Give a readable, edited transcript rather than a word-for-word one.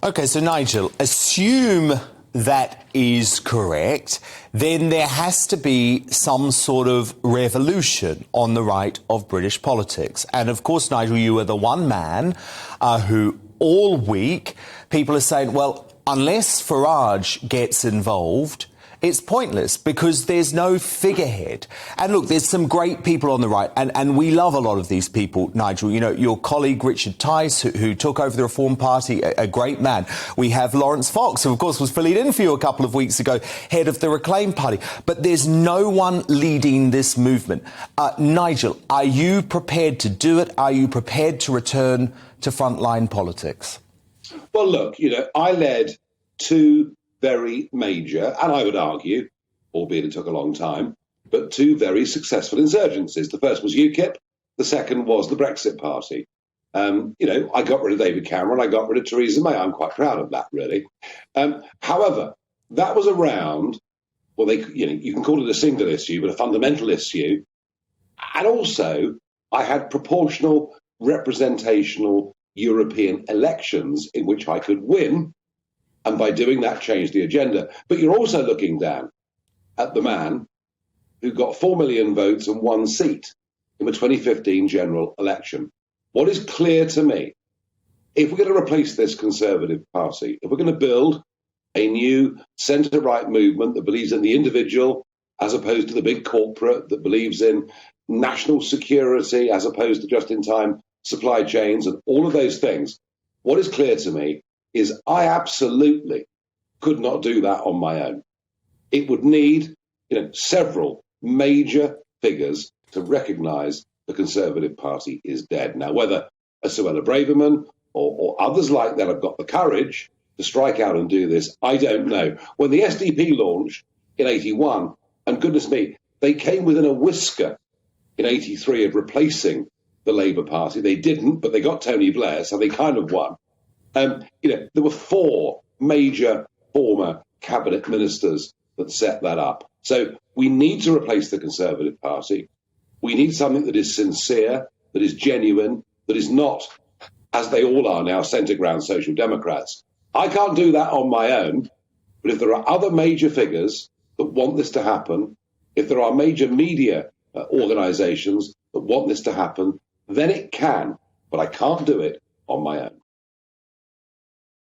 OK, so Nigel, assume that is correct, then there has to be some sort of revolution on the right of British politics. And of course, Nigel, you are the one man who all week people are saying, well, unless Farage gets involved, it's pointless because there's no figurehead. And look, there's some great people on the right, and we love a lot of these people, Nigel. You know, your colleague Richard Tice, who took over the Reform Party, a great man. We have Lawrence Fox, who, of course, was filling in for you a couple of weeks ago, head of the Reclaim Party. But there's no one leading this movement. Nigel, are you prepared to do it? Are you prepared to return to frontline politics? Well, look, you know, I led two very major, and I would argue, albeit it took a long time, but two very successful insurgencies. The first was UKIP, the second was the Brexit Party. You know, I got rid of David Cameron, I got rid of Theresa May. I'm quite proud of that, really. However, that was around, well, you can call it a single issue, but a fundamental issue. And also, I had proportional, representational European elections in which I could win, and by doing that, change the agenda. But you're also looking down at the man who got 4 million votes and 1 seat in the 2015 general election. What is clear to me, if we're going to replace this Conservative Party, if we're going to build a new centre-right movement that believes in the individual as opposed to the big corporate, that believes in national security as opposed to just-in-time supply chains and all of those things, what is clear to me is I absolutely could not do that on my own. It would need, several major figures to recognise the Conservative Party is dead. Now, whether a Suella Braverman or others like that have got the courage to strike out and do this, I don't know. When the SDP launched in 81, and goodness me, they came within a whisker in 83 of replacing the Labour Party. They didn't, but they got Tony Blair, so they kind of won. There were 4 major former cabinet ministers that set that up. So we need to replace the Conservative Party. We need something that is sincere, that is genuine, that is not, as they all are now, centre-ground social democrats. I can't do that on my own, but if there are other major figures that want this to happen, if there are major media organisations that want this to happen, then it can, but I can't do it on my own.